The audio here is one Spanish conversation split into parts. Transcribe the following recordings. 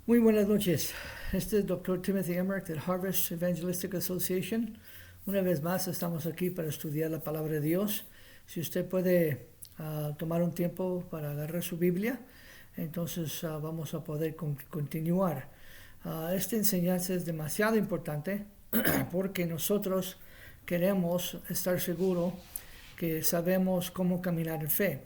Muy buenas noches. Este es el Dr. Timothy Emmerich del Harvest Evangelistic Association. Una vez más estamos aquí para estudiar la palabra de Dios. Si usted puede tomar un tiempo para agarrar su Biblia, entonces vamos a poder continuar. Esta enseñanza es demasiado importante porque nosotros queremos estar seguros que sabemos cómo caminar en fe.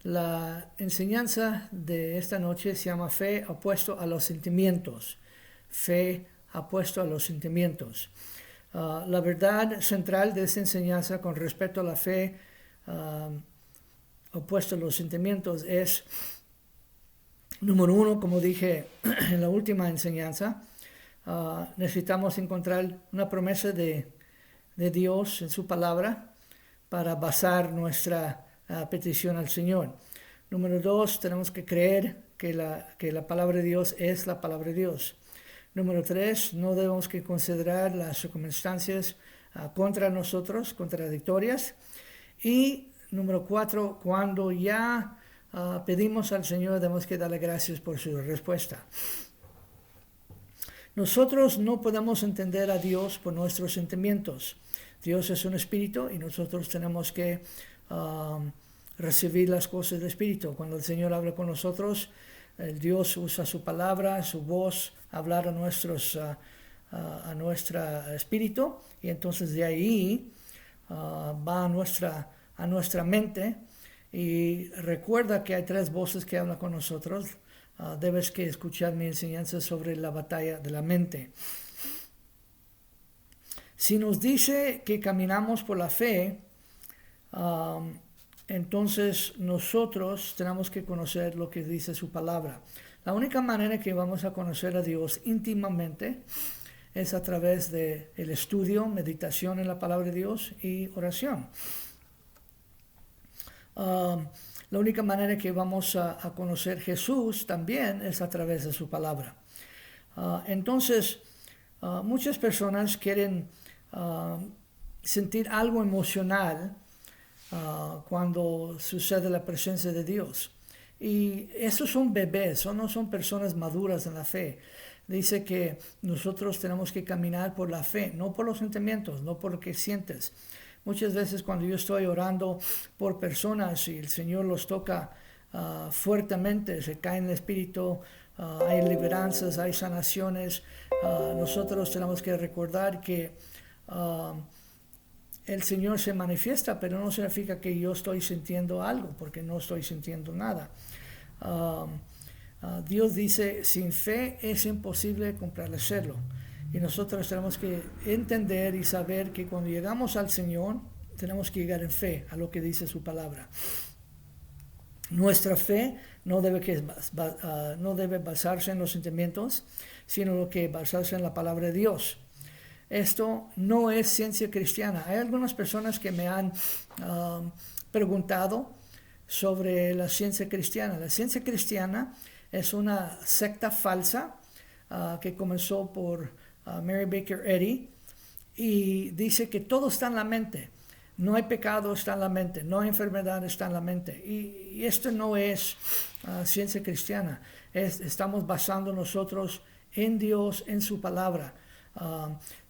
La enseñanza de esta noche se llama fe opuesto a los sentimientos. Fe opuesto a los sentimientos. La verdad central de esta enseñanza con respecto a la fe opuesto a los sentimientos es, número uno, como dije en la última enseñanza, necesitamos encontrar una promesa de Dios en su palabra para basar nuestra petición al Señor. Número dos, tenemos que creer que la palabra de Dios es la palabra de Dios. Número tres, no debemos que considerar las circunstancias contra nosotros, contradictorias. Y número cuatro, cuando ya pedimos al Señor, debemos que darle gracias por su respuesta. Nosotros no podemos entender a Dios por nuestros sentimientos. Dios es un espíritu y nosotros tenemos que recibir las cosas del espíritu. Cuando el Señor habla con nosotros, el Dios usa su palabra, su voz, hablar a nuestro espíritu, y entonces de ahí va a nuestra mente. Y recuerda que hay tres voces que hablan con nosotros. Debes que escuchar mi enseñanza sobre la batalla de la mente. Si nos dice que caminamos por la fe, entonces nosotros tenemos que conocer lo que dice su palabra. La única manera que vamos a conocer a Dios íntimamente es a través del estudio, meditación en la palabra de Dios y oración. La única manera que vamos a conocer Jesús también es a través de su palabra. Entonces, muchas personas quieren sentir algo emocional cuando sucede la presencia de Dios. Y esos son bebés, no son personas maduras en la fe. Dice que nosotros tenemos que caminar por la fe, no por los sentimientos, no por lo que sientes. Muchas veces cuando yo estoy orando por personas y el Señor los toca fuertemente, se cae en el espíritu, hay liberanzas, hay sanaciones, nosotros tenemos que recordar que el Señor se manifiesta, pero no significa que yo estoy sintiendo algo, porque no estoy sintiendo nada. Dios dice, sin fe es imposible complacerlo. Y nosotros tenemos que entender y saber que cuando llegamos al Señor, tenemos que llegar en fe a lo que dice su palabra. Nuestra fe no debe basarse en los sentimientos, sino que basarse en la palabra de Dios. Esto no es ciencia cristiana. Hay algunas personas que me han preguntado sobre la ciencia cristiana. La ciencia cristiana es una secta falsa que comenzó por Mary Baker Eddy, y dice que todo está en la mente. No hay pecado, está en la mente. No hay enfermedad, está en la mente. Y esto no es ciencia cristiana. Estamos basando nosotros en Dios, en su palabra.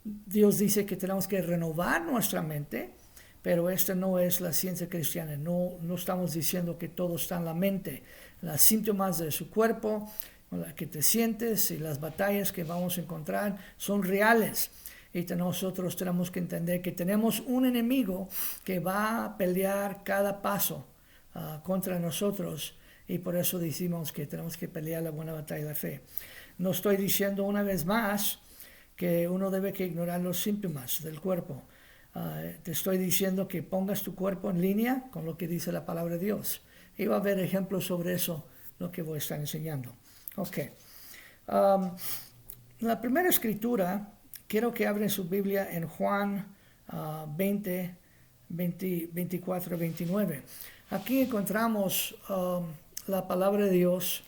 Dios dice que tenemos que renovar nuestra mente, pero esta no es la ciencia cristiana. No estamos diciendo que todo está en la mente. Los síntomas de su cuerpo, la que te sientes y las batallas que vamos a encontrar son reales. Y nosotros tenemos que entender que tenemos un enemigo que va a pelear cada paso contra nosotros, y por eso decimos que tenemos que pelear la buena batalla de la fe. No estoy diciendo una vez más que uno debe que ignorar los síntomas del cuerpo. Te estoy diciendo que pongas tu cuerpo en línea con lo que dice la palabra de Dios. Y va a haber ejemplos sobre eso, lo que voy a estar enseñando. Ok. La primera escritura, quiero que abren su Biblia en Juan 20, 24, 29. Aquí encontramos la palabra de Dios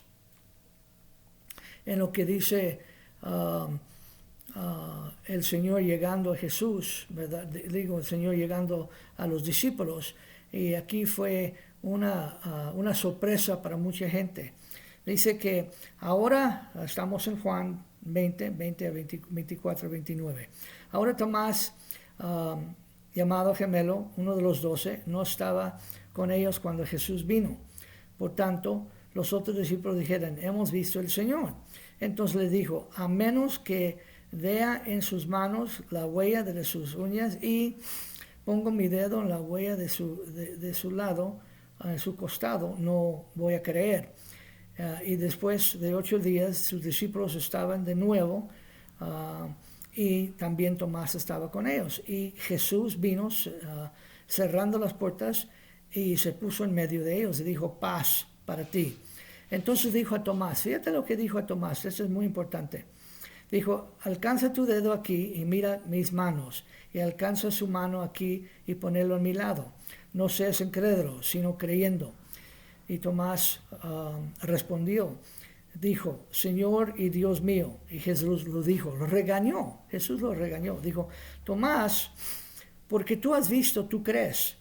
en lo que dice el Señor llegando a Jesús, ¿verdad? Digo, el Señor llegando a los discípulos. Y aquí fue una sorpresa para mucha gente. Dice que ahora estamos en Juan 20, 20 a 20, 24, 29. Ahora Tomás, llamado Gemelo, uno de los 12, no estaba con ellos cuando Jesús vino. Por tanto, los otros discípulos dijeron, hemos visto al Señor. Entonces le dijo, a menos que vea en sus manos la huella de sus uñas y pongo mi dedo en la huella de su lado, en su costado, no voy a creer. Y después de 8 días sus discípulos estaban de nuevo y también Tomás estaba con ellos. Y Jesús vino cerrando las puertas y se puso en medio de ellos y dijo, paz para ti. Entonces dijo a Tomás, fíjate lo que dijo a Tomás, esto es muy importante. Dijo, alcanza tu dedo aquí y mira mis manos, y alcanza su mano aquí y ponelo a mi lado. No seas incrédulo, sino creyendo. Y Tomás respondió, dijo, Señor y Dios mío. Y Jesús lo dijo, lo regañó. Jesús lo regañó. Dijo, Tomás, porque tú has visto, tú crees.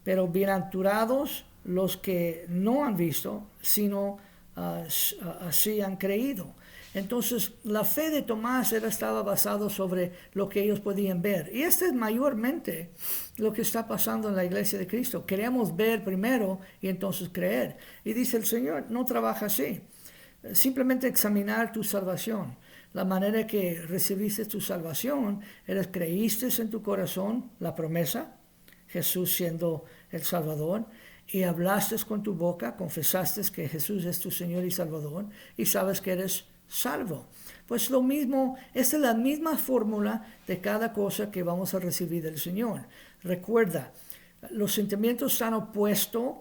Pero bienaventurados los que no han visto, sino así han creído. Entonces, la fe de Tomás estaba basada sobre lo que ellos podían ver. Y esto es mayormente lo que está pasando en la iglesia de Cristo. Queremos ver primero y entonces creer. Y dice el Señor, no trabaja así. Simplemente examinar tu salvación. La manera que recibiste tu salvación, creíste en tu corazón la promesa, Jesús siendo el Salvador, y hablaste con tu boca, confesaste que Jesús es tu Señor y Salvador, y sabes que eres salvo. Pues lo mismo, esta es la misma fórmula de cada cosa que vamos a recibir del Señor. Recuerda, los sentimientos están opuestos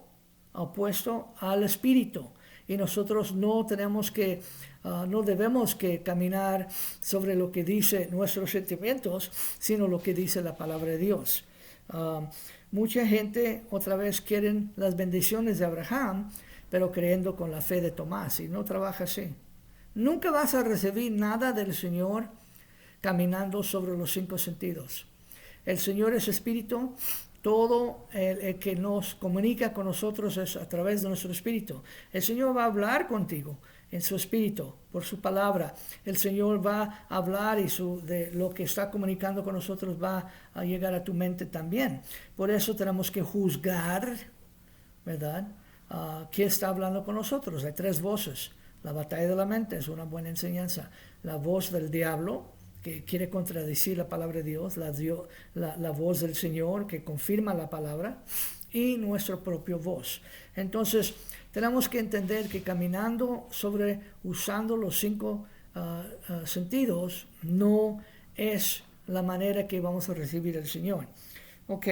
al Espíritu. Y nosotros no debemos que caminar sobre lo que dice nuestros sentimientos, sino lo que dice la palabra de Dios. Mucha gente otra vez quieren las bendiciones de Abraham, pero creyendo con la fe de Tomás, y no trabaja así. Nunca vas a recibir nada del Señor caminando sobre los 5 sentidos. El Señor es Espíritu. Todo el que nos comunica con nosotros es a través de nuestro espíritu. El Señor va a hablar contigo en su espíritu, por su palabra. El Señor va a hablar y de lo que está comunicando con nosotros va a llegar a tu mente también. Por eso tenemos que juzgar, ¿verdad? ¿Quién está hablando con nosotros? Hay 3 voces. La batalla de la mente es una buena enseñanza. La voz del diablo, que quiere contradecir la palabra de Dios, la voz del Señor que confirma la palabra, y nuestra propia voz. Entonces, tenemos que entender que caminando usando los 5 sentidos, no es la manera que vamos a recibir al Señor. Ok,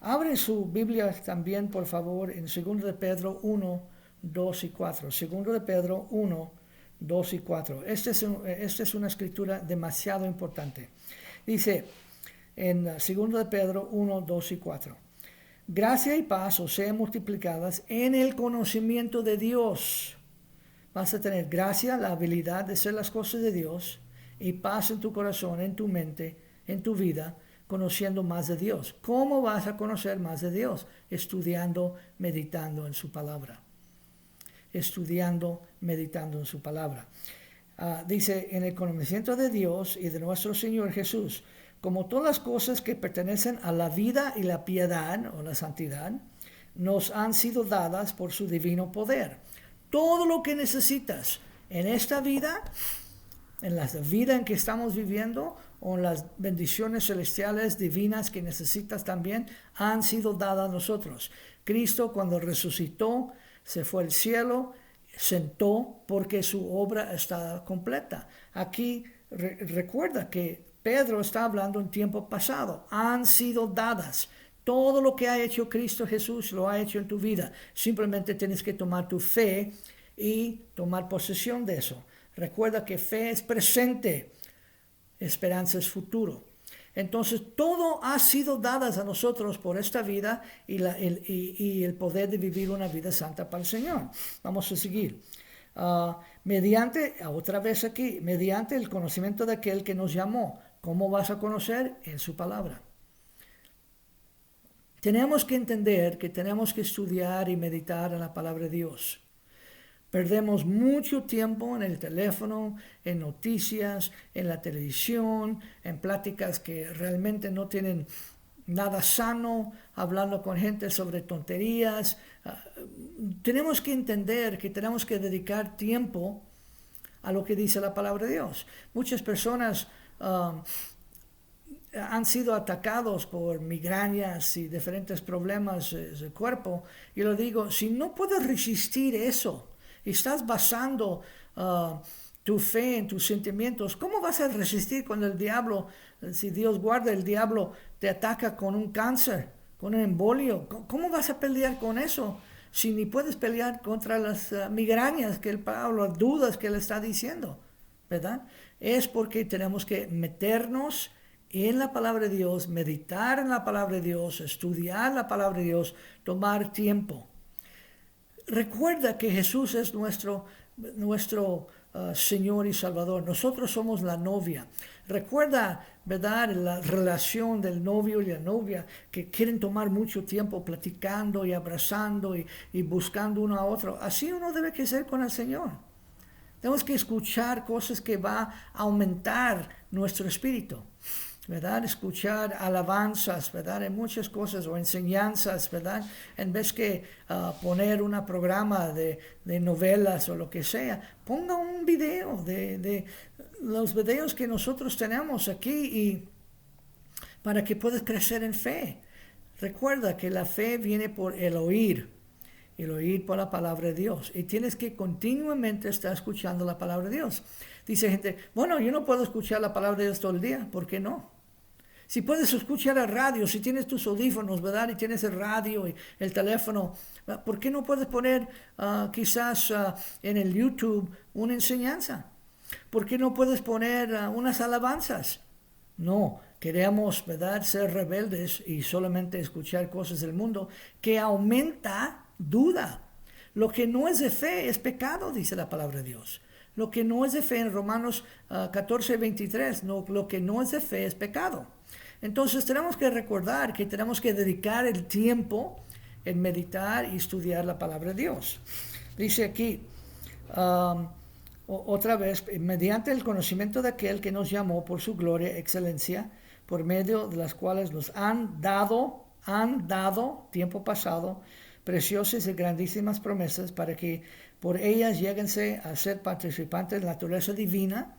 abre su Biblia también, por favor, en 2 de Pedro 1, 2 y 4. 2 de Pedro 1, 2 y 4. Esta es una escritura demasiado importante. Dice en 2 de Pedro 1, 2 y 4. Gracia y paz os sean multiplicadas en el conocimiento de Dios. Vas a tener gracia, la habilidad de hacer las cosas de Dios, y paz en tu corazón, en tu mente, en tu vida, conociendo más de Dios. ¿Cómo vas a conocer más de Dios? Estudiando, meditando en su palabra. Estudiando, meditando en su palabra. Dice, en el conocimiento de Dios y de nuestro Señor Jesús, como todas las cosas que pertenecen a la vida y la piedad o la santidad, nos han sido dadas por su divino poder. Todo lo que necesitas en esta vida, en la vida en que estamos viviendo, o las bendiciones celestiales divinas que necesitas también, han sido dadas a nosotros. Cristo, cuando resucitó, se fue al cielo, sentó porque su obra está completa. Aquí recuerda que Pedro está hablando en tiempo pasado. Han sido dadas. Todo lo que ha hecho Cristo Jesús lo ha hecho en tu vida. Simplemente tienes que tomar tu fe y tomar posesión de eso. Recuerda que fe es presente, esperanza es futuro. Entonces, todo ha sido dadas a nosotros por esta vida y el poder de vivir una vida santa para el Señor. Vamos a seguir. Mediante el conocimiento de aquel que nos llamó. ¿Cómo vas a conocer? En su palabra. Tenemos que entender que tenemos que estudiar y meditar en la palabra de Dios. Perdemos mucho tiempo en el teléfono, en noticias, en la televisión, en pláticas que realmente no tienen nada sano, hablando con gente sobre tonterías. Tenemos que entender que tenemos que dedicar tiempo a lo que dice la palabra de Dios. Muchas personas han sido atacados por migrañas y diferentes problemas del cuerpo. Y lo digo, si no puedes resistir eso, y estás basando tu fe en tus sentimientos, ¿cómo vas a resistir cuando el diablo, si Dios guarda, el diablo te ataca con un cáncer, con un embolio? ¿Cómo vas a pelear con eso? Si ni puedes pelear contra las migrañas que el Pablo, dudas que él está diciendo, ¿verdad? Es porque tenemos que meternos en la palabra de Dios, meditar en la palabra de Dios, estudiar la palabra de Dios, tomar tiempo. Recuerda que Jesús es nuestro Señor y Salvador. Nosotros somos la novia. Recuerda, ¿verdad?, la relación del novio y la novia, que quieren tomar mucho tiempo platicando y abrazando y buscando uno a otro. Así uno debe que ser con el Señor. Tenemos que escuchar cosas que va a aumentar nuestro espíritu, ¿verdad? Escuchar alabanzas, ¿verdad? En muchas cosas, o enseñanzas, ¿verdad? En vez que poner un programa de novelas o lo que sea, ponga un video de los videos que nosotros tenemos aquí, y para que puedas crecer en fe. Recuerda que la fe viene por el oír por la palabra de Dios. Y tienes que continuamente estar escuchando la palabra de Dios. Dice gente, bueno, yo no puedo escuchar la palabra de Dios todo el día. ¿Por qué no? Si puedes escuchar el radio, si tienes tus audífonos, ¿verdad? Y tienes el radio y el teléfono, ¿por qué no puedes poner quizás en el YouTube una enseñanza? ¿Por qué no puedes poner unas alabanzas? No, queremos, ¿verdad?, ser rebeldes y solamente escuchar cosas del mundo que aumenta duda. Lo que no es de fe es pecado, dice la palabra de Dios. Lo que no es de fe en Romanos 14:23, lo que no es de fe es pecado. Entonces tenemos que recordar que tenemos que dedicar el tiempo en meditar y estudiar la palabra de Dios. Dice aquí, otra vez, mediante el conocimiento de aquel que nos llamó por su gloria, excelencia, por medio de las cuales nos han dado, tiempo pasado, preciosas y grandísimas promesas, para que por ellas lléguense a ser participantes de la naturaleza divina.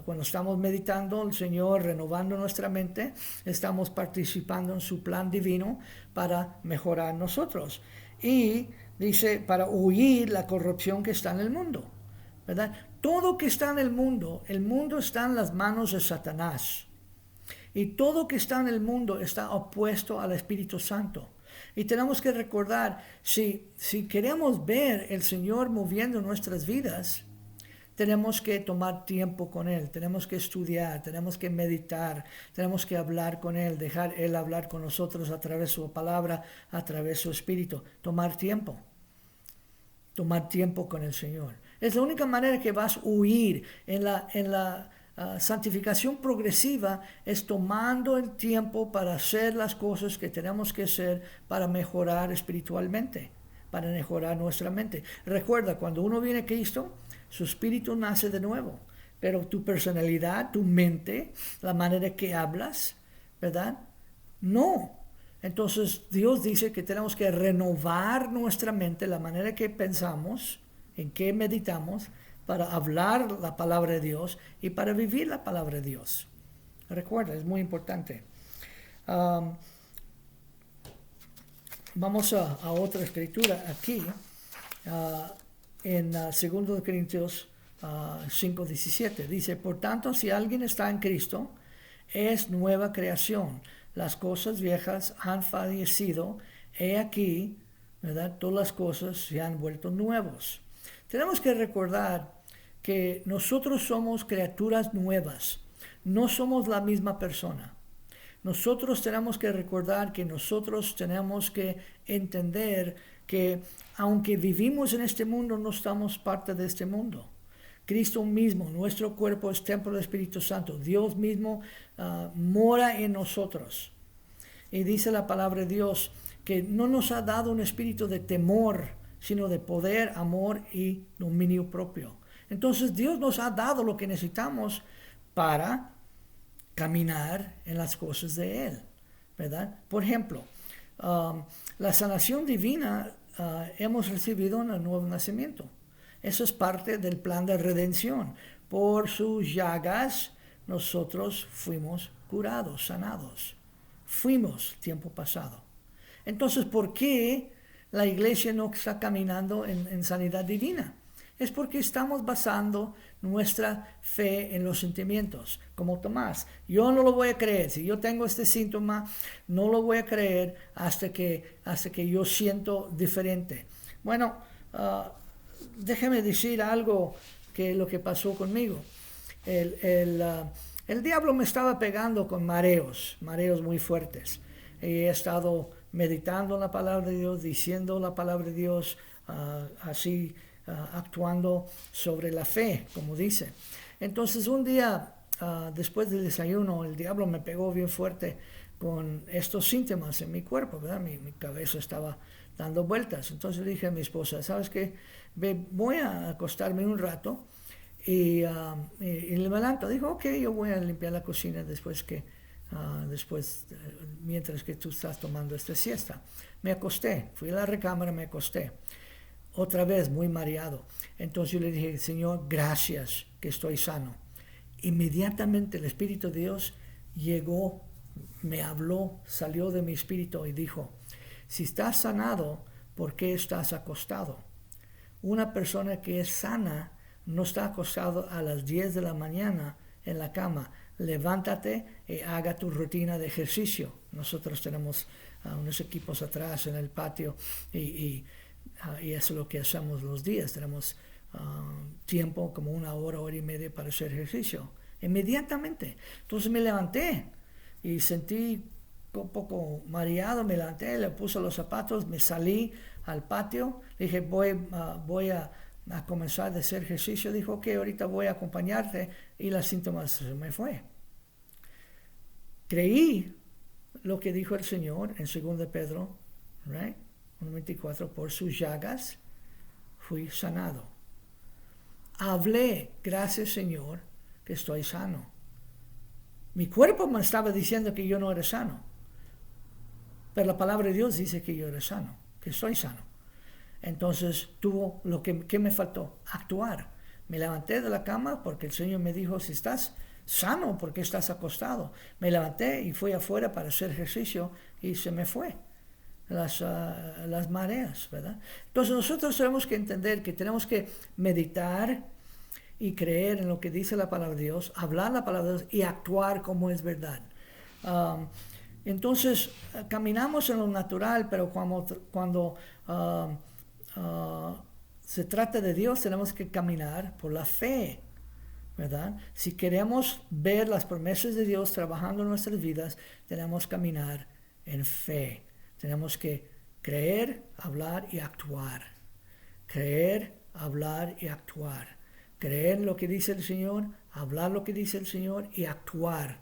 Cuando estamos meditando el Señor, renovando nuestra mente, estamos participando en su plan divino para mejorar nosotros. Y dice, para huir la corrupción que está en el mundo, ¿verdad? Todo que está en el mundo está en las manos de Satanás. Y todo que está en el mundo está opuesto al Espíritu Santo. Y tenemos que recordar, si queremos ver el Señor moviendo nuestras vidas, tenemos que tomar tiempo con Él, tenemos que estudiar, tenemos que meditar, tenemos que hablar con Él, dejar Él hablar con nosotros a través de su palabra, a través de su Espíritu. Tomar tiempo con el Señor. Es la única manera que vas a huir en la santificación progresiva, es tomando el tiempo para hacer las cosas que tenemos que hacer para mejorar espiritualmente, para mejorar nuestra mente. Recuerda, cuando uno viene a Cristo, su espíritu nace de nuevo, pero tu personalidad, tu mente, la manera que hablas, ¿verdad? No. Entonces Dios dice que tenemos que renovar nuestra mente, la manera que pensamos, en que meditamos, para hablar la palabra de Dios y para vivir la palabra de Dios. Recuerda, es muy importante. Vamos a otra escritura aquí, en 2 Corintios 5:17. Dice, por tanto, si alguien está en Cristo, es nueva creación. Las cosas viejas han fallecido. He aquí, ¿verdad?, todas las cosas se han vuelto nuevos. Tenemos que recordar que nosotros somos criaturas nuevas, no somos la misma persona. Nosotros tenemos que recordar que nosotros tenemos que entender que aunque vivimos en este mundo, no estamos parte de este mundo. Cristo mismo, nuestro cuerpo es templo del Espíritu Santo. Dios mismo mora en nosotros. Y dice la palabra de Dios que no nos ha dado un espíritu de temor, sino de poder, amor y dominio propio. Entonces Dios nos ha dado lo que necesitamos para caminar en las cosas de Él, ¿verdad? Por ejemplo, la sanación divina hemos recibido en el nuevo nacimiento. Eso es parte del plan de redención. Por sus llagas nosotros fuimos curados, sanados. Fuimos tiempo pasado. Entonces, ¿por qué la iglesia no está caminando en sanidad divina? Es porque estamos basando nuestra fe en los sentimientos. Como Tomás, yo no lo voy a creer. Si yo tengo este síntoma, no lo voy a creer hasta que yo siento diferente. Bueno, déjeme decir algo que lo que pasó conmigo. El diablo me estaba pegando con mareos muy fuertes. He estado meditando en la palabra de Dios, diciendo la palabra de Dios, actuando sobre la fe, como dice. Entonces un día, después del desayuno, el diablo me pegó bien fuerte con estos síntomas en mi cuerpo, ¿verdad? Mi cabeza estaba dando vueltas. Entonces dije a mi esposa, ¿sabes qué? Voy a acostarme un rato y le levanto. Dijo, ok, yo voy a limpiar la cocina mientras que tú estás tomando esta siesta. Me acosté, fui a la recámara, me acosté. Otra vez muy mareado. Entonces yo le dije, Señor, gracias que estoy sano. Inmediatamente el Espíritu de Dios llegó, me habló, salió de mi espíritu y dijo, si estás sanado, ¿por qué estás acostado? Una persona que es sana no está acostado a las 10 de la mañana en la cama. Levántate y haga tu rutina de ejercicio. Nosotros tenemos unos equipos atrás en el patio y eso es lo que hacemos los días. Tenemos tiempo como 1 hora, hora y media para hacer ejercicio. Inmediatamente. Entonces me levanté y sentí un poco mareado, me levanté, le puse los zapatos, me salí al patio, dije voy a comenzar a hacer ejercicio. Dijo que ahorita voy a acompañarte y los síntomas se me fue. Creí lo que dijo el Señor en 2 Pedro, right? 1:24, por sus llagas fui sanado. Hablé, gracias Señor, que estoy sano. Mi cuerpo me estaba diciendo que yo no era sano, pero la palabra de Dios dice que yo era sano, que estoy sano. Entonces tuvo ¿qué me faltó? Actuar. Me levanté de la cama porque el Señor me dijo, si estás sano, ¿por qué estás acostado? Me levanté y fui afuera para hacer ejercicio y se me fue las mareas, ¿verdad? Entonces nosotros tenemos que entender que tenemos que meditar y creer en lo que dice la palabra de Dios, hablar la palabra de Dios y actuar como es verdad. Entonces caminamos en lo natural, pero cuando se trata de Dios tenemos que caminar por la fe, ¿verdad? Si queremos ver las promesas de Dios trabajando en nuestras vidas, tenemos que caminar en fe. Tenemos que creer, hablar y actuar. Creer, hablar y actuar. Creer lo que dice el Señor, hablar lo que dice el Señor y actuar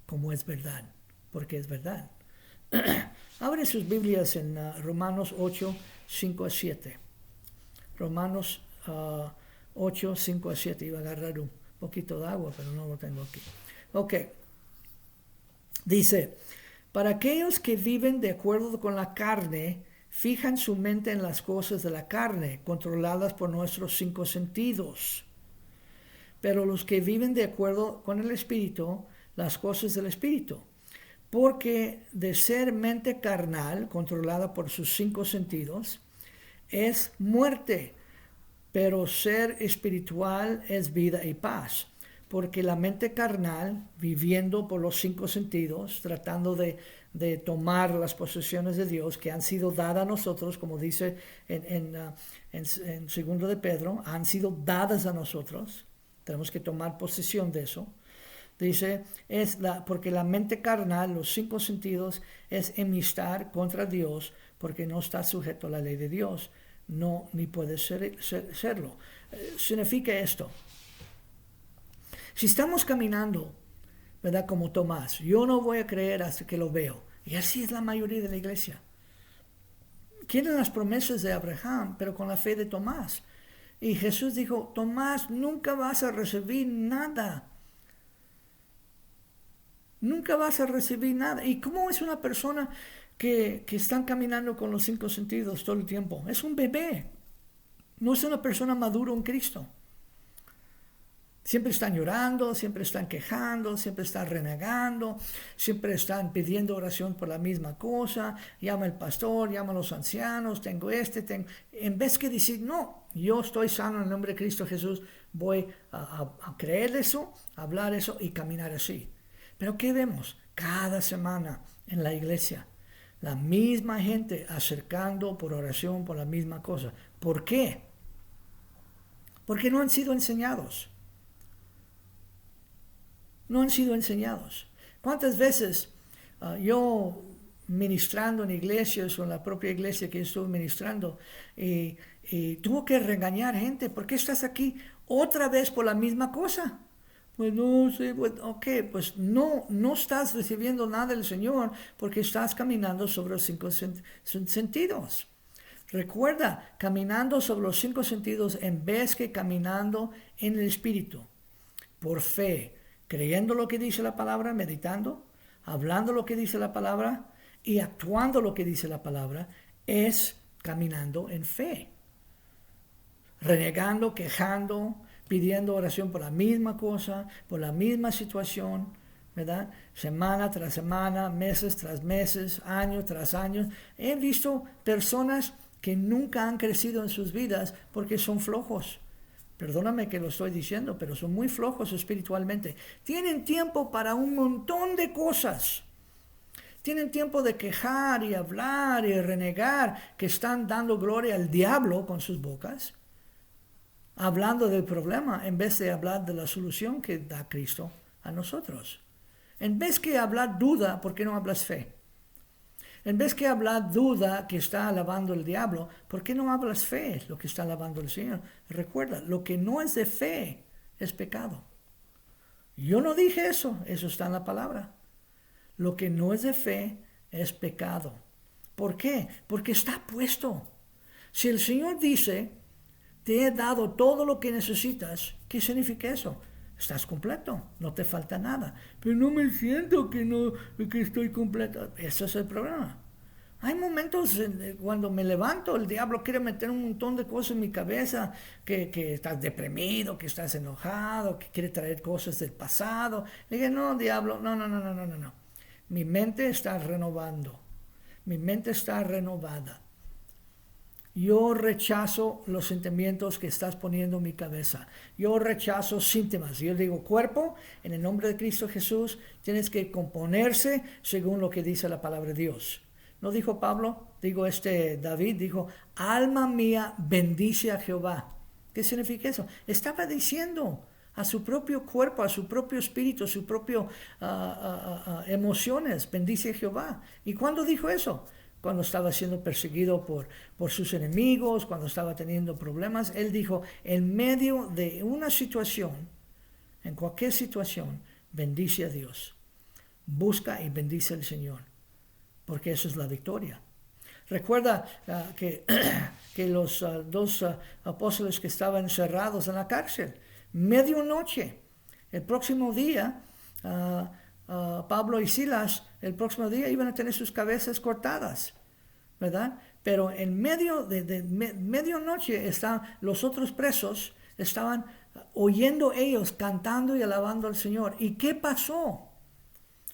como es verdad, porque es verdad. Abren sus Biblias en Romanos 8, 5 a 7. Romanos 8, 5 a 7. Iba a agarrar un poquito de agua, pero no lo tengo aquí. Ok. Dice, para aquellos que viven de acuerdo con la carne, fijan su mente en las cosas de la carne, controladas por nuestros 5 sentidos. Pero los que viven de acuerdo con el Espíritu, las cosas del Espíritu. Porque de ser mente carnal, controlada por sus 5 sentidos, es muerte, pero ser espiritual es vida y paz. Porque la mente carnal, viviendo por los 5 sentidos, tratando de tomar las posesiones de Dios que han sido dadas a nosotros, como dice en 2 Pedro, han sido dadas a nosotros. Tenemos que tomar posesión de eso. Dice, porque la mente carnal, los 5 sentidos, es enemistad contra Dios, porque no está sujeto a la ley de Dios, no ni puede serlo. Significa esto. Si estamos caminando, ¿verdad? Como Tomás, yo no voy a creer hasta que lo veo. Y así es la mayoría de la iglesia. quieren las promesas de Abraham, pero con la fe de Tomás. Y Jesús dijo, Tomás, nunca vas a recibir nada. Nunca vas a recibir nada. ¿Y cómo es una persona que están caminando con los 5 sentidos todo el tiempo? Es un bebé. No es una persona madura en Cristo. Siempre están llorando, siempre están quejando, siempre están renegando, siempre están pidiendo oración por la misma cosa. Llama el pastor, llama a los ancianos, tengo. En vez que decir, no, yo estoy sano en el nombre de Cristo Jesús, voy a creer eso, a hablar eso y caminar así. Pero ¿qué vemos? Cada semana en la iglesia, la misma gente acercando por oración por la misma cosa. ¿Por qué? Porque no han sido enseñados. No han sido enseñados. ¿Cuántas veces yo ministrando en iglesias o en la propia iglesia que estuve ministrando y tuve que regañar gente? ¿Por qué estás aquí otra vez por la misma cosa? Pues no sé, pues no estás recibiendo nada del Señor porque estás caminando sobre los 5 sentidos. Recuerda, caminando sobre los 5 sentidos en vez que caminando en el Espíritu, por fe, creyendo lo que dice la palabra, meditando, hablando lo que dice la palabra y actuando lo que dice la palabra, es caminando en fe. Renegando, quejando, pidiendo oración por la misma cosa, por la misma situación, ¿verdad? Semana tras semana, meses tras meses, año tras año. He visto personas que nunca han crecido en sus vidas porque son flojos. Perdóname que lo estoy diciendo, pero son muy flojos espiritualmente. Tienen tiempo para un montón de cosas. Tienen tiempo de quejar y hablar y renegar que están dando gloria al diablo con sus bocas, hablando del problema en vez de hablar de la solución que da Cristo a nosotros. En vez que hablar duda, ¿por qué no hablas fe? En vez que hablar duda que está alabando el diablo, ¿por qué no hablas fe, lo que está alabando el Señor? Recuerda, lo que no es de fe es pecado. Yo no dije eso, eso está en la palabra. Lo que no es de fe es pecado. ¿Por qué? Porque está puesto. Si el Señor dice, te he dado todo lo que necesitas, ¿qué significa eso? Estás completo, no te falta nada. Pero no me siento que estoy completo. Ese es el problema. Hay momentos cuando me levanto, el diablo quiere meter un montón de cosas en mi cabeza, que estás deprimido, que estás enojado, que quiere traer cosas del pasado. Le dije, no, diablo, no. Mi mente está renovando. Mi mente está renovada. Yo rechazo los sentimientos que estás poniendo en mi cabeza. Yo rechazo síntomas. Yo digo, cuerpo, en el nombre de Cristo Jesús, tienes que componerse según lo que dice la palabra de Dios. ¿No dijo Pablo? David dijo, alma mía, bendice a Jehová. ¿Qué significa eso? Estaba diciendo a su propio cuerpo, a su propio espíritu, a su propio emociones, bendice a Jehová. ¿Y cuándo dijo eso? Cuando estaba siendo perseguido por sus enemigos, cuando estaba teniendo problemas. Él dijo, en medio de una situación, en cualquier situación, bendice a Dios. Busca y bendice al Señor, porque eso es la victoria. Recuerda que los 2 apóstoles que estaban encerrados en la cárcel, medianoche, el próximo día, Pablo y Silas, el próximo día iban a tener sus cabezas cortadas, ¿verdad? Pero en medio de medianoche los otros presos estaban oyendo ellos cantando y alabando al Señor. ¿Y qué pasó?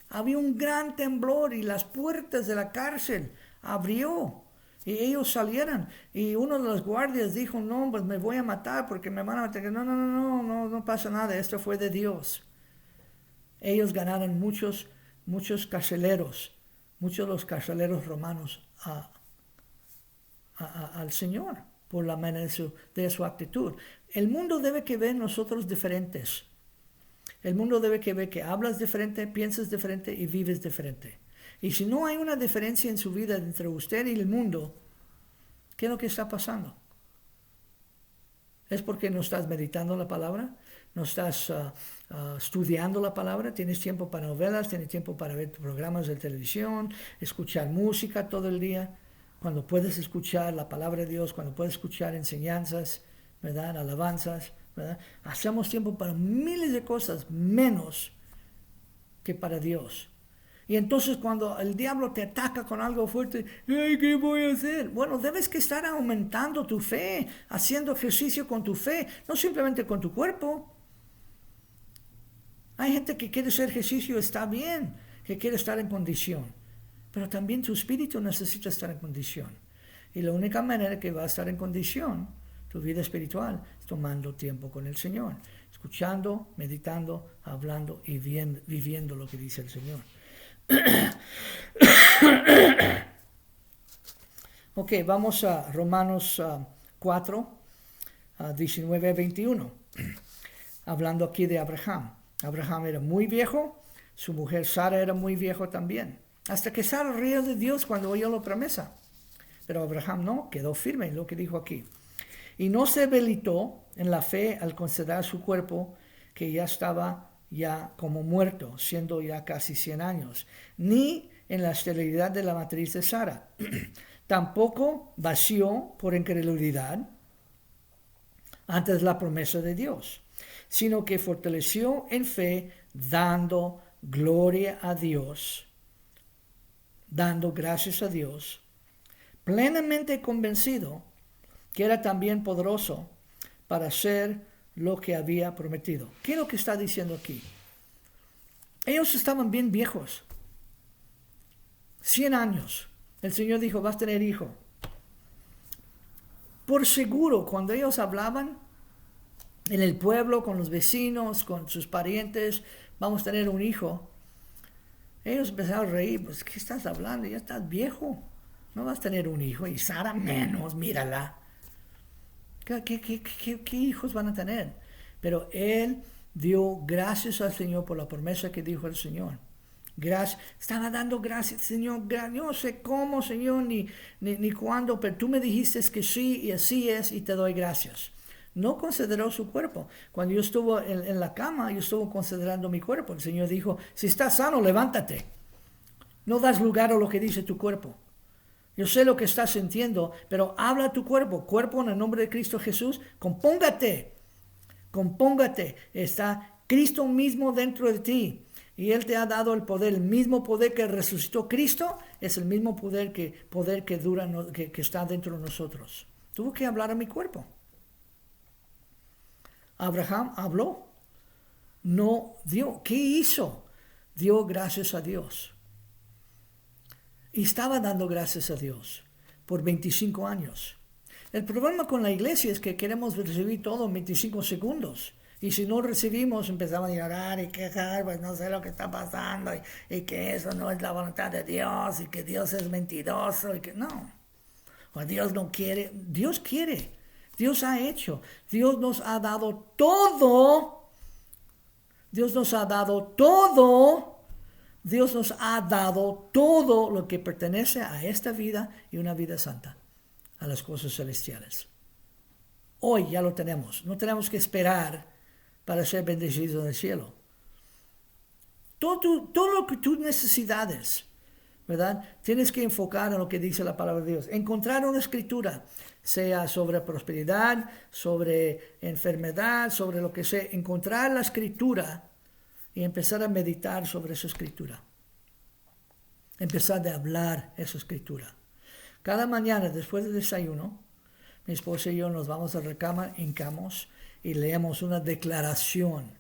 Había un gran temblor y las puertas de la cárcel abrió y ellos salieron. Y uno de los guardias dijo, no, pues me voy a matar porque me van a matar. No pasa nada, esto fue de Dios. Ellos ganaron muchos carceleros, muchos de los carceleros romanos al Señor por la manera de su actitud. El mundo debe que ver nosotros diferentes. El mundo debe que ver que hablas diferente, piensas diferente y vives diferente. Y si no hay una diferencia en su vida entre usted y el mundo, ¿qué es lo que está pasando? ¿Es porque no estás meditando la palabra? ¿No estás estudiando la palabra? ¿Tienes tiempo para novelas? ¿Tienes tiempo para ver programas de televisión? ¿Escuchar música todo el día? cuando puedes escuchar la palabra de Dios, cuando puedes escuchar enseñanzas, ¿verdad? Alabanzas, ¿verdad? Hacemos tiempo para miles de cosas menos que para Dios. Y entonces cuando el diablo te ataca con algo fuerte, ay, ¿qué voy a hacer? Bueno, debes que estar aumentando tu fe, haciendo ejercicio con tu fe, no simplemente con tu cuerpo. Hay gente que quiere hacer ejercicio, está bien, que quiere estar en condición, pero también tu espíritu necesita estar en condición. Y la única manera que va a estar en condición, tu vida espiritual, es tomando tiempo con el Señor, escuchando, meditando, hablando y viviendo lo que dice el Señor. Ok, vamos a Romanos 4, 19 a 21. Hablando aquí de Abraham. Abraham era muy viejo, su mujer Sara era muy viejo también. Hasta que Sara rió de Dios cuando oyó la promesa. Pero Abraham no, quedó firme en lo que dijo aquí. Y no se debilitó en la fe al considerar su cuerpo, que ya estaba ya como muerto, siendo ya casi 100 años, ni en la esterilidad de la matriz de Sara. Tampoco vació por incredulidad antes la promesa de Dios, sino que fortaleció en fe, dando gloria a Dios, dando gracias a Dios, plenamente convencido que era también poderoso para hacer lo que había prometido. ¿Qué es lo que está diciendo aquí? Ellos estaban bien viejos, 100 años. El Señor dijo, vas a tener hijo. Por seguro, cuando ellos hablaban en el pueblo, con los vecinos, con sus parientes, vamos a tener un hijo, ellos empezaron a reír. Pues, ¿qué estás hablando? Ya estás viejo, no vas a tener un hijo. Y Sara menos, mírala. ¿Qué hijos van a tener? Pero él dio gracias al Señor por la promesa que dijo el Señor. Gracias, estaba dando gracias, Señor. No sé cómo, Señor, ni cuándo, pero tú me dijiste que sí, y así es, y te doy gracias. No consideró su cuerpo. Cuando yo estuve en la cama, yo estuve considerando mi cuerpo. El Señor dijo, si estás sano, levántate. No das lugar a lo que dice tu cuerpo. Yo sé lo que estás sintiendo, pero habla a tu cuerpo en el nombre de Cristo Jesús, compóngate, está Cristo mismo dentro de ti, y Él te ha dado el poder, el mismo poder que resucitó Cristo, es el mismo poder que dura, que está dentro de nosotros. Tuvo que hablar a mi cuerpo. Abraham habló, no dio. ¿Qué hizo? Dio gracias a Dios. Y estaba dando gracias a Dios por 25 años. El problema con la iglesia es que queremos recibir todo en 25 segundos. Y si no recibimos, empezamos a llorar y quejar, pues no sé lo que está pasando, y que eso no es la voluntad de Dios, y que Dios es mentiroso, y que no. O Dios no quiere. Dios quiere. Dios ha hecho. Dios nos ha dado todo. Dios nos ha dado todo. Dios nos ha dado todo lo que pertenece a esta vida y una vida santa, a las cosas celestiales. Hoy ya lo tenemos. No tenemos que esperar para ser bendecidos en el cielo. Todo lo que tus necesidades, ¿verdad? Tienes que enfocar en lo que dice la palabra de Dios. Encontrar una escritura, sea sobre prosperidad, sobre enfermedad, sobre lo que sea. Encontrar la escritura y empezar a meditar sobre esa escritura. Empezar a hablar esa escritura. Cada mañana después del desayuno, mi esposa y yo nos vamos a la recámara, hincamos y leemos una declaración,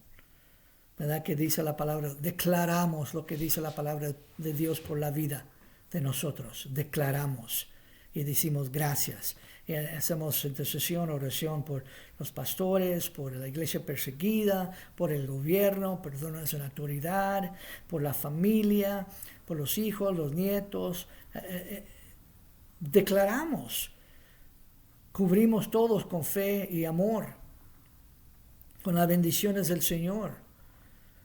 ¿verdad? Que dice la palabra, declaramos lo que dice la palabra de Dios por la vida de nosotros. Declaramos y decimos gracias. Y hacemos intercesión, oración por los pastores, por la iglesia perseguida, por el gobierno, por toda nuestra autoridad, por la familia, por los hijos, los nietos. Declaramos, cubrimos todos con fe y amor, con las bendiciones del Señor.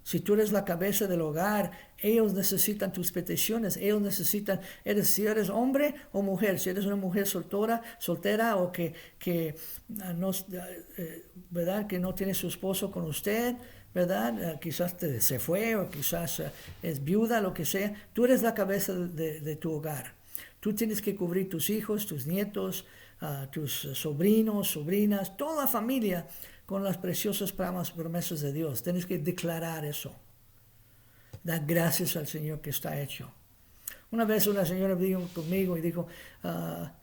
Si tú eres la cabeza del hogar, ellos necesitan tus peticiones, ellos necesitan, si eres hombre o mujer, si eres una mujer soltera o ¿verdad? Que no tiene su esposo con usted, ¿verdad? Quizás se fue o quizás es viuda, lo que sea. Tú eres la cabeza de tu hogar. Tú tienes que cubrir tus hijos, tus nietos, tus sobrinos, sobrinas, toda la familia con las preciosas promesas de Dios. Tienes que declarar eso. Dar gracias al Señor que está hecho. Una vez una señora vino conmigo y dijo,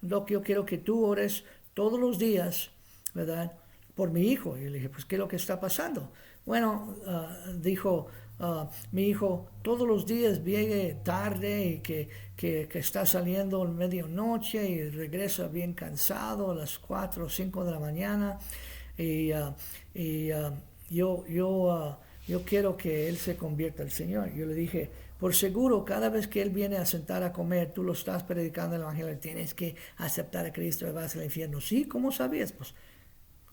Doc, yo quiero que tú ores todos los días, ¿verdad?, por mi hijo. Y le dije, pues, ¿qué es lo que está pasando? Bueno, dijo, mi hijo todos los días viene tarde y que está saliendo a medianoche y regresa bien cansado a las 4 o 5 de la mañana. Yo quiero que él se convierta al Señor. Yo le dije, por seguro, cada vez que él viene a sentar a comer, tú lo estás predicando el Evangelio, tienes que aceptar a Cristo y vas al infierno. Sí, ¿cómo sabías? Pues,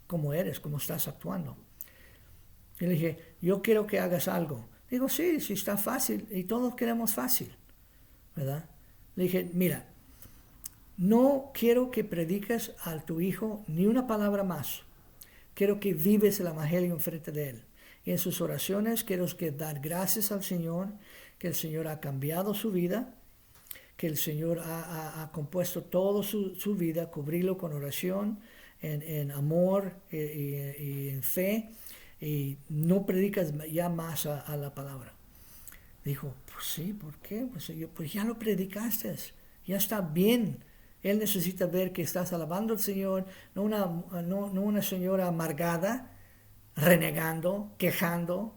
¿cómo eres? ¿Cómo estás actuando? Y le dije, yo quiero que hagas algo. Digo, sí, está fácil, y todos queremos fácil, ¿verdad? Le dije, mira, no quiero que prediques a tu hijo ni una palabra más. Quiero que vives el Evangelio enfrente de él. Y en sus oraciones quiero que dar gracias al Señor, que el Señor ha cambiado su vida, que el Señor ha compuesto toda su vida, cubrirlo con oración, en amor y en fe, y no predicas ya más a la palabra. Dijo, pues sí, ¿por qué? Pues ya lo predicaste, ya está bien. Él necesita ver que estás alabando al Señor, no una señora amargada, renegando, quejando,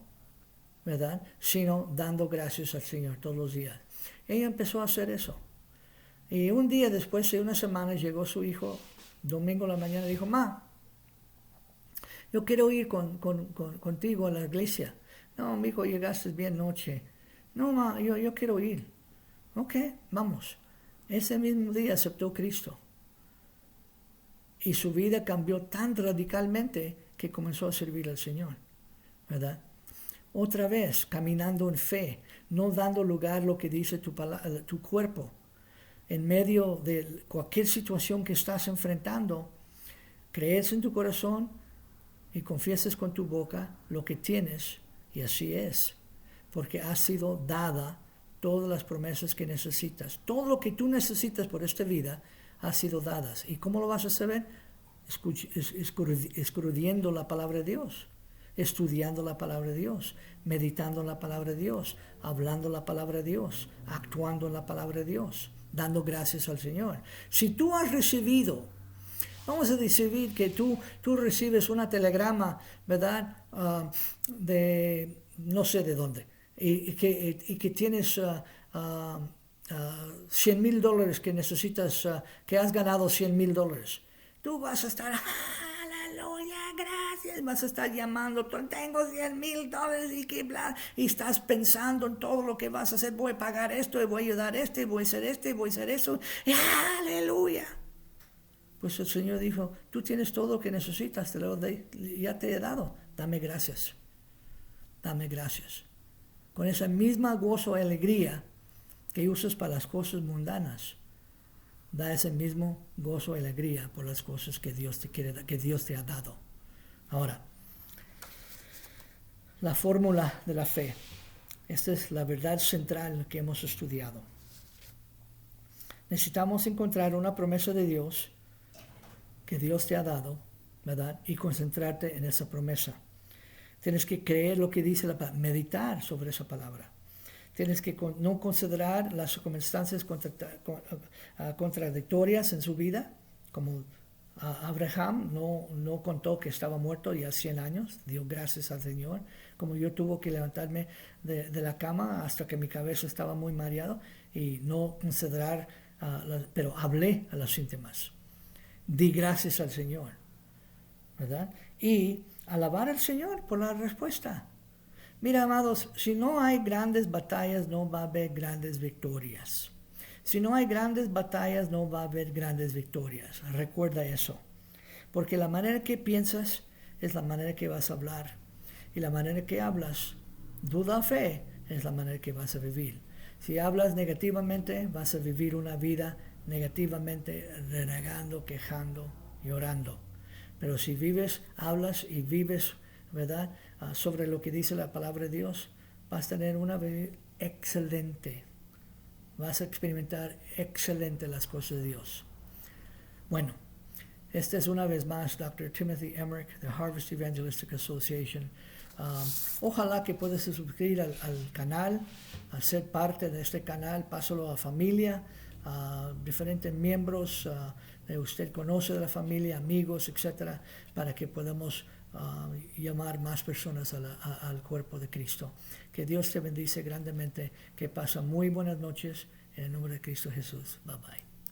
¿verdad?, sino dando gracias al Señor todos los días. Ella empezó a hacer eso. Y un día después de una semana llegó su hijo, domingo en la mañana, y dijo, Ma, yo quiero ir contigo a la iglesia. No, mi hijo, llegaste bien noche. No, ma, yo quiero ir. Ok, vamos. Ese mismo día aceptó Cristo. Y su vida cambió tan radicalmente que comenzó a servir al Señor, ¿verdad? Otra vez, caminando en fe, no dando lugar a lo que dice tu cuerpo. En medio de cualquier situación que estás enfrentando, crees en tu corazón y confiesas con tu boca lo que tienes, y así es, porque ha sido dada todas las promesas que necesitas. Todo lo que tú necesitas por esta vida ha sido dadas. ¿Y cómo lo vas a saber? Escudriendo la palabra de Dios, estudiando la palabra de Dios, meditando en la palabra de Dios, hablando la palabra de Dios, actuando en la palabra de Dios, dando gracias al Señor. Si tú has recibido, vamos a decir que tú recibes una telegrama, ¿verdad?, de no sé de dónde, y que tienes $100,000 que necesitas, que has ganado $100,000. Tú vas a estar, aleluya, gracias, vas a estar llamando, tengo $100,000 y que bla, y estás pensando en todo lo que vas a hacer, voy a pagar esto, y voy a ayudar a este, voy a hacer este, voy a hacer eso, y aleluya. Pues el Señor dijo, tú tienes todo lo que necesitas, ya te he dado, dame gracias, dame gracias. Con esa misma gozo y alegría que usas para las cosas mundanas, da ese mismo gozo y alegría por las cosas que Dios te ha dado. Ahora, la fórmula de la fe. Esta es la verdad central que hemos estudiado. Necesitamos encontrar una promesa de Dios que Dios te ha dado, ¿verdad?, y concentrarte en esa promesa. Tienes que creer lo que dice la palabra, meditar sobre esa palabra. Tienes que no considerar las circunstancias contradictorias en su vida, como Abraham no contó que estaba muerto ya 100 años, dio gracias al Señor, como yo tuve que levantarme de la cama hasta que mi cabeza estaba muy mareado y no considerar, pero hablé a los síntomas. Di gracias al Señor, ¿verdad? Y alabar al Señor por la respuesta. Mira, amados, si no hay grandes batallas, no va a haber grandes victorias. Si no hay grandes batallas, no va a haber grandes victorias. Recuerda eso. Porque la manera que piensas es la manera que vas a hablar. Y la manera que hablas, duda o fe, es la manera que vas a vivir. Si hablas negativamente, vas a vivir una vida negativamente, renegando, quejando, llorando. Pero si hablas y vives, ¿verdad?, sobre lo que dice la palabra de Dios, vas a tener una vida excelente. vas a experimentar excelente las cosas de Dios. Bueno, este es una vez más Dr. Timothy Emmerich de Harvest Evangelistic Association. Ojalá que puedas suscribir al canal, a ser parte de este canal, pásalo a familia, a diferentes miembros que usted conoce de la familia, amigos, etcétera, para que podamos llamar más personas al cuerpo de Cristo. Que Dios te bendice grandemente, que pasa muy buenas noches en el nombre de Cristo Jesús. Bye bye.